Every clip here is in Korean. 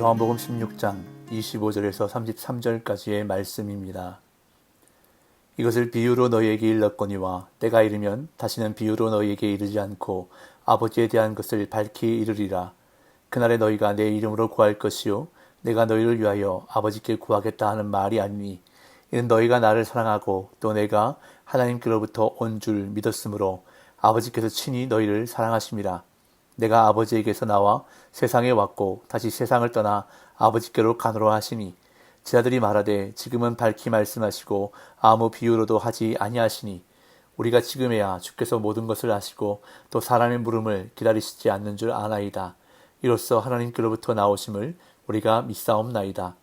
요한복음 16장 25절에서 33절까지의 말씀입니다. 이것을 비유로 너희에게 일렀거니와 때가 이르면 다시는 비유로 너희에게 이르지 않고 아버지에 대한 것을 밝히 이르리라. 그날에 너희가 내 이름으로 구할 것이요 내가 너희를 위하여 아버지께 구하겠다 하는 말이 아니니 이는 너희가 나를 사랑하고 또 내가 하나님께로부터 온 줄 믿었으므로 아버지께서 친히 너희를 사랑하심이라. 내가 아버지에게서 나와 세상에 왔고 다시 세상을 떠나 아버지께로 가노라 하시니 제자들이 말하되 지금은 밝히 말씀하시고 아무 비유로도 하지 아니하시니 우리가 지금에야 주께서 모든 것을 아시고 또 사람의 물음을 기다리시지 않는 줄 아나이다. 이로써 하나님께로부터 나오심을 우리가 믿사옵나이다.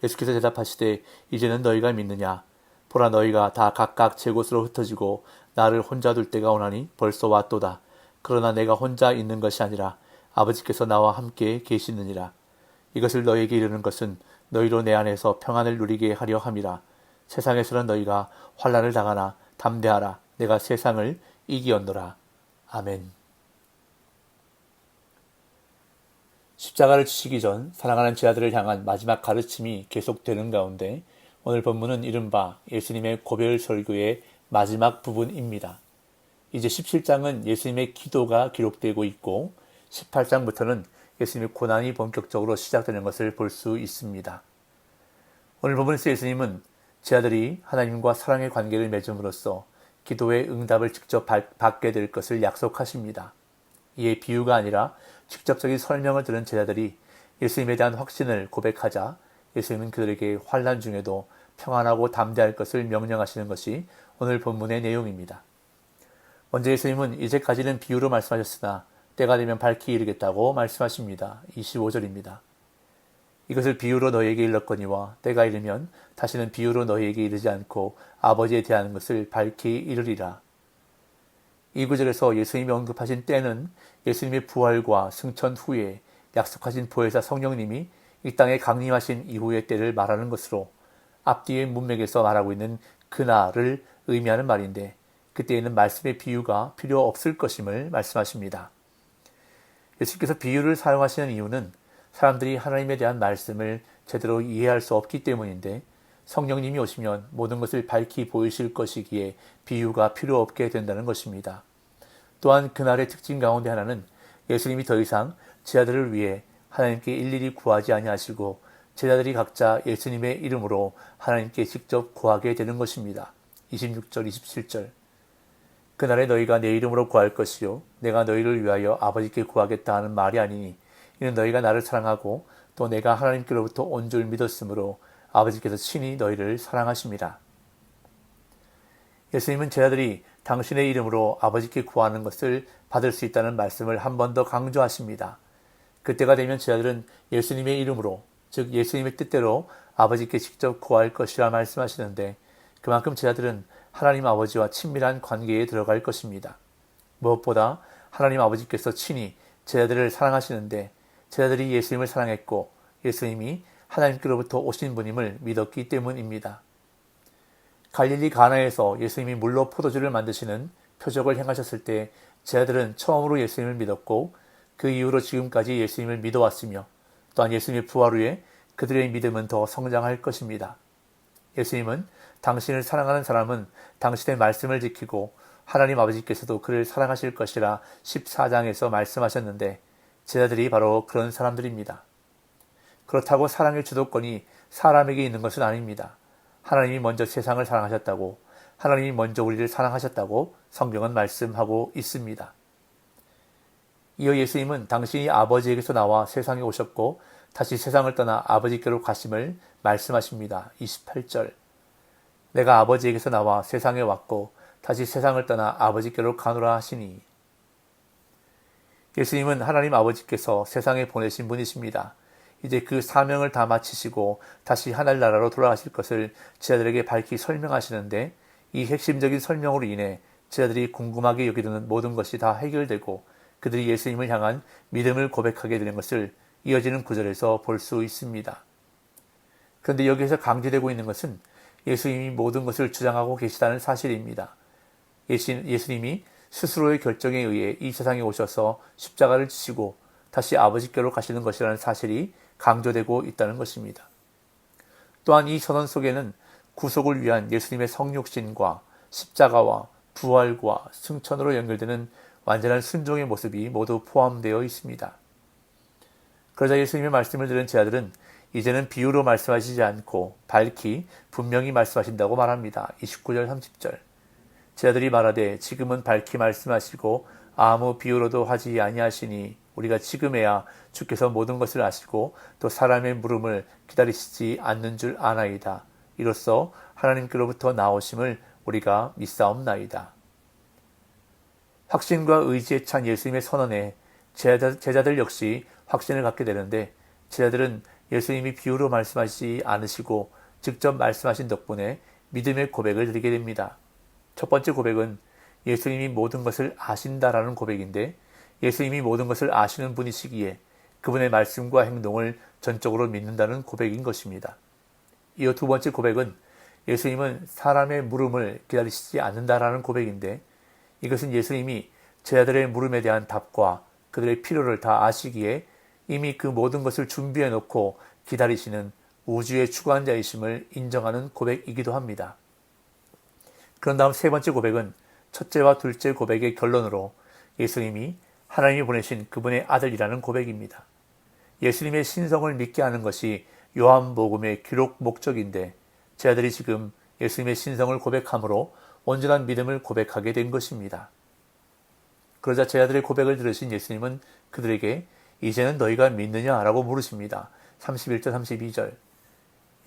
예수께서 대답하시되 이제는 너희가 믿느냐? 보라 너희가 다 각각 제 곳으로 흩어지고 나를 혼자 둘 때가 오나니 벌써 왔도다. 그러나 내가 혼자 있는 것이 아니라 아버지께서 나와 함께 계시느니라. 이것을 너희에게 이르는 것은 너희로 내 안에서 평안을 누리게 하려 함이라. 세상에서는 너희가 환난을 당하나 담대하라. 내가 세상을 이기었노라. 아멘. 십자가를 지시기 전 사랑하는 제자들을 향한 마지막 가르침이 계속되는 가운데 오늘 본문은 이른바 예수님의 고별 설교의 마지막 부분입니다. 이제 17장은 예수님의 기도가 기록되고 있고 18장부터는 예수님의 고난이 본격적으로 시작되는 것을 볼 수 있습니다. 오늘 본문에서 예수님은 제자들이 하나님과 사랑의 관계를 맺음으로써 기도의 응답을 직접 받게 될 것을 약속하십니다. 이에 비유가 아니라 직접적인 설명을 들은 제자들이 예수님에 대한 확신을 고백하자 예수님은 그들에게 환난 중에도 평안하고 담대할 것을 명령하시는 것이 오늘 본문의 내용입니다. 먼저 예수님은 이제까지는 비유로 말씀하셨으나 때가 되면 밝히 이르겠다고 말씀하십니다. 25절입니다. 이것을 비유로 너희에게 일렀거니와 때가 이르면 다시는 비유로 너희에게 이르지 않고 아버지에 대한 것을 밝히 이르리라. 이 구절에서 예수님이 언급하신 때는 예수님의 부활과 승천 후에 약속하신 보혜사 성령님이 이 땅에 강림하신 이후의 때를 말하는 것으로 앞뒤의 문맥에서 말하고 있는 그날을 의미하는 말인데 그때에는 말씀의 비유가 필요 없을 것임을 말씀하십니다. 예수님께서 비유를 사용하시는 이유는 사람들이 하나님에 대한 말씀을 제대로 이해할 수 없기 때문인데 성령님이 오시면 모든 것을 밝히 보이실 것이기에 비유가 필요 없게 된다는 것입니다. 또한 그날의 특징 가운데 하나는 예수님이 더 이상 제자들을 위해 하나님께 일일이 구하지 아니하시고 제자들이 각자 예수님의 이름으로 하나님께 직접 구하게 되는 것입니다. 26절, 27절. 그날에 너희가 내 이름으로 구할 것이요 내가 너희를 위하여 아버지께 구하겠다 하는 말이 아니니 이는 너희가 나를 사랑하고 또 내가 하나님께로부터 온 줄 믿었으므로 아버지께서 친히 너희를 사랑하심이라. 예수님은 제자들이 당신의 이름으로 아버지께 구하는 것을 받을 수 있다는 말씀을 한 번 더 강조하십니다. 그때가 되면 제자들은 예수님의 이름으로 즉 예수님의 뜻대로 아버지께 직접 구할 것이라 말씀하시는데 그만큼 제자들은 하나님 아버지와 친밀한 관계에 들어갈 것입니다. 무엇보다 하나님 아버지께서 친히 제자들을 사랑하시는데 제자들이 예수님을 사랑했고 예수님이 하나님께로부터 오신 분임을 믿었기 때문입니다. 갈릴리 가나에서 예수님이 물로 포도주를 만드시는 표적을 행하셨을 때 제자들은 처음으로 예수님을 믿었고 그 이후로 지금까지 예수님을 믿어왔으며 또한 예수님의 부활 후에 그들의 믿음은 더 성장할 것입니다. 예수님은 당신을 사랑하는 사람은 당신의 말씀을 지키고 하나님 아버지께서도 그를 사랑하실 것이라 14장에서 말씀하셨는데 제자들이 바로 그런 사람들입니다. 그렇다고 사랑의 주도권이 사람에게 있는 것은 아닙니다. 하나님이 먼저 세상을 사랑하셨다고 하나님이 먼저 우리를 사랑하셨다고 성경은 말씀하고 있습니다. 이어 예수님은 당신이 아버지에게서 나와 세상에 오셨고 다시 세상을 떠나 아버지께로 가심을 말씀하십니다. 28절. 내가 아버지에게서 나와 세상에 왔고 다시 세상을 떠나 아버지께로 가노라 하시니. 예수님은 하나님 아버지께서 세상에 보내신 분이십니다. 이제 그 사명을 다 마치시고 다시 하늘나라로 돌아가실 것을 제자들에게 밝히 설명하시는데 이 핵심적인 설명으로 인해 제자들이 궁금하게 여기는 모든 것이 다 해결되고 그들이 예수님을 향한 믿음을 고백하게 되는 것을 이어지는 구절에서 볼 수 있습니다. 그런데 여기에서 강조되고 있는 것은 예수님이 모든 것을 주장하고 계시다는 사실입니다. 예수님이 스스로의 결정에 의해 이 세상에 오셔서 십자가를 지시고 다시 아버지께로 가시는 것이라는 사실이 강조되고 있다는 것입니다. 또한 이 선언 속에는 구속을 위한 예수님의 성육신과 십자가와 부활과 승천으로 연결되는 완전한 순종의 모습이 모두 포함되어 있습니다. 그러자 예수님의 말씀을 들은 제자들은 이제는 비유로 말씀하시지 않고 밝히 분명히 말씀하신다고 말합니다. 29절 30절. 제자들이 말하되 지금은 밝히 말씀하시고 아무 비유로도 하지 아니하시니 우리가 지금에야 주께서 모든 것을 아시고 또 사람의 물음을 기다리시지 않는 줄 아나이다. 이로써 하나님께로부터 나오심을 우리가 믿사옵나이다. 확신과 의지에 찬 예수님의 선언에 제자들 역시 확신을 갖게 되는데 제자들은 예수님이 비유로 말씀하시지 않으시고 직접 말씀하신 덕분에 믿음의 고백을 드리게 됩니다. 첫 번째 고백은 예수님이 모든 것을 아신다라는 고백인데 예수님이 모든 것을 아시는 분이시기에 그분의 말씀과 행동을 전적으로 믿는다는 고백인 것입니다. 이어 두 번째 고백은 예수님은 사람의 물음을 기다리시지 않는다라는 고백인데 이것은 예수님이 제자들의 물음에 대한 답과 그들의 필요를 다 아시기에 이미 그 모든 것을 준비해 놓고 기다리시는 우주의 주관자이심을 인정하는 고백이기도 합니다. 그런 다음 세 번째 고백은 첫째와 둘째 고백의 결론으로 예수님이 하나님이 보내신 그분의 아들이라는 고백입니다. 예수님의 신성을 믿게 하는 것이 요한복음의 기록 목적인데 제자들이 지금 예수님의 신성을 고백함으로 온전한 믿음을 고백하게 된 것입니다. 그러자 제자들의 고백을 들으신 예수님은 그들에게 이제는 너희가 믿느냐라고 물으십니다. 31절 32절.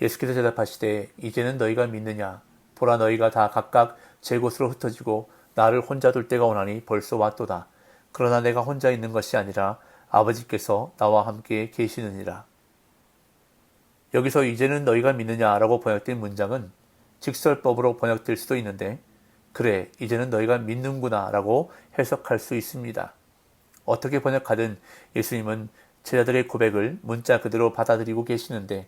예수께서 대답하시되 이제는 너희가 믿느냐 보라 너희가 다 각각 제 곳으로 흩어지고 나를 혼자 둘 때가 오나니 벌써 왔도다. 그러나 내가 혼자 있는 것이 아니라 아버지께서 나와 함께 계시느니라. 여기서 이제는 너희가 믿느냐라고 번역된 문장은 직설법으로 번역될 수도 있는데 그래 이제는 너희가 믿는구나 라고 해석할 수 있습니다. 어떻게 번역하든 예수님은 제자들의 고백을 문자 그대로 받아들이고 계시는데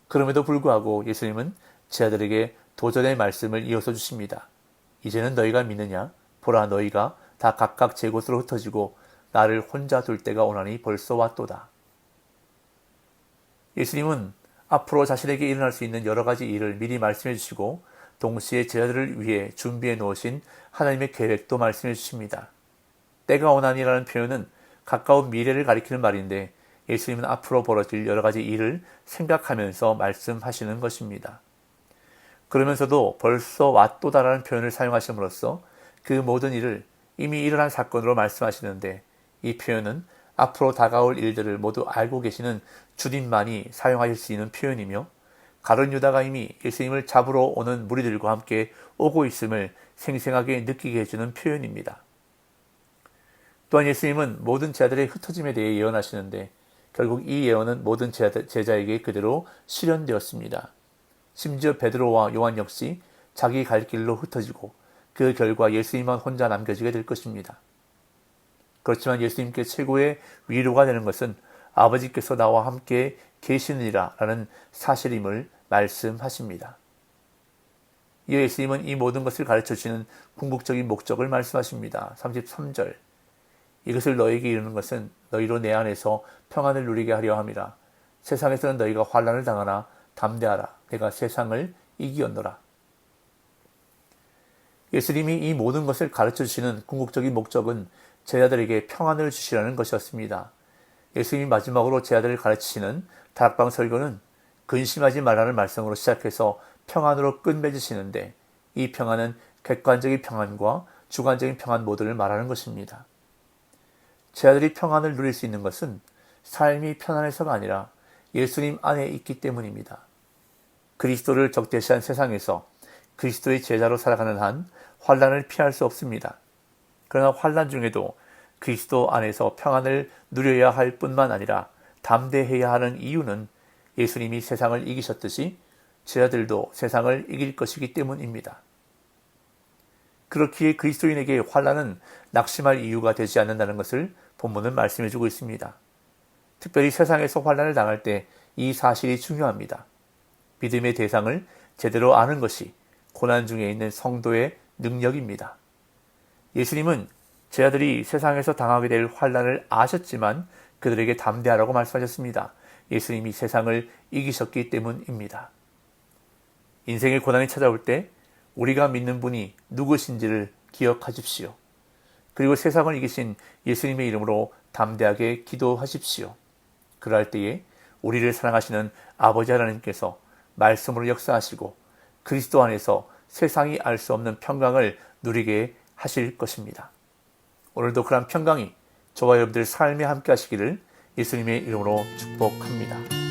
그럼에도 불구하고 예수님은 제자들에게 도전의 말씀을 이어서 주십니다. 이제는 너희가 믿느냐? 보라 너희가 다 각각 제 곳으로 흩어지고 나를 혼자 둘 때가 오나니 벌써 왔도다. 예수님은 앞으로 자신에게 일어날 수 있는 여러 가지 일을 미리 말씀해 주시고 동시에 제자들을 위해 준비해 놓으신 하나님의 계획도 말씀해 주십니다. 때가 오나니라는 표현은 가까운 미래를 가리키는 말인데 예수님은 앞으로 벌어질 여러 가지 일을 생각하면서 말씀하시는 것입니다. 그러면서도 벌써 왔도다라는 표현을 사용하심으로써 그 모든 일을 이미 일어난 사건으로 말씀하시는데 이 표현은 앞으로 다가올 일들을 모두 알고 계시는 주님만이 사용하실 수 있는 표현이며 가룟 유다가 이미 예수님을 잡으러 오는 무리들과 함께 오고 있음을 생생하게 느끼게 해주는 표현입니다. 또한 예수님은 모든 제자들의 흩어짐에 대해 예언하시는데 결국 이 예언은 모든 제자에게 그대로 실현되었습니다. 심지어 베드로와 요한 역시 자기 갈 길로 흩어지고 그 결과 예수님만 혼자 남겨지게 될 것입니다. 그렇지만 예수님께 최고의 위로가 되는 것은 아버지께서 나와 함께 계시느니라 라는 사실임을 말씀하십니다. 이어 예수님은 이 모든 것을 가르쳐주시는 궁극적인 목적을 말씀하십니다. 33절. 이것을 너에게 이루는 것은 너희로 내 안에서 평안을 누리게 하려 함이라. 세상에서는 너희가 환난을 당하나 담대하라. 내가 세상을 이기었노라. 예수님이 이 모든 것을 가르쳐주시는 궁극적인 목적은 제자들에게 평안을 주시라는 것이었습니다. 예수님이 마지막으로 제자들을 가르치시는 다락방 설교는 근심하지 말라는 말씀으로 시작해서 평안으로 끝맺으시는데 이 평안은 객관적인 평안과 주관적인 평안 모두를 말하는 것입니다. 제자들이 평안을 누릴 수 있는 것은 삶이 편안해서가 아니라 예수님 안에 있기 때문입니다. 그리스도를 적대시한 세상에서 그리스도의 제자로 살아가는 한 환난을 피할 수 없습니다. 그러나 환난 중에도 그리스도 안에서 평안을 누려야 할 뿐만 아니라 담대해야 하는 이유는 예수님이 세상을 이기셨듯이 제자들도 세상을 이길 것이기 때문입니다. 그렇기에 그리스도인에게 환난은 낙심할 이유가 되지 않는다는 것을 본문은 말씀해주고 있습니다. 특별히 세상에서 환난을 당할 때 이 사실이 중요합니다. 믿음의 대상을 제대로 아는 것이 고난 중에 있는 성도의 능력입니다. 예수님은 제자들이 세상에서 당하게 될 환난을 아셨지만 그들에게 담대하라고 말씀하셨습니다. 예수님이 세상을 이기셨기 때문입니다. 인생의 고난이 찾아올 때 우리가 믿는 분이 누구신지를 기억하십시오. 그리고 세상을 이기신 예수님의 이름으로 담대하게 기도하십시오. 그럴 때에 우리를 사랑하시는 아버지 하나님께서 말씀으로 역사하시고 그리스도 안에서 세상이 알 수 없는 평강을 누리게 하실 것입니다. 오늘도 그런 평강이 저와 여러분들 삶에 함께 하시기를 예수님의 이름으로 축복합니다.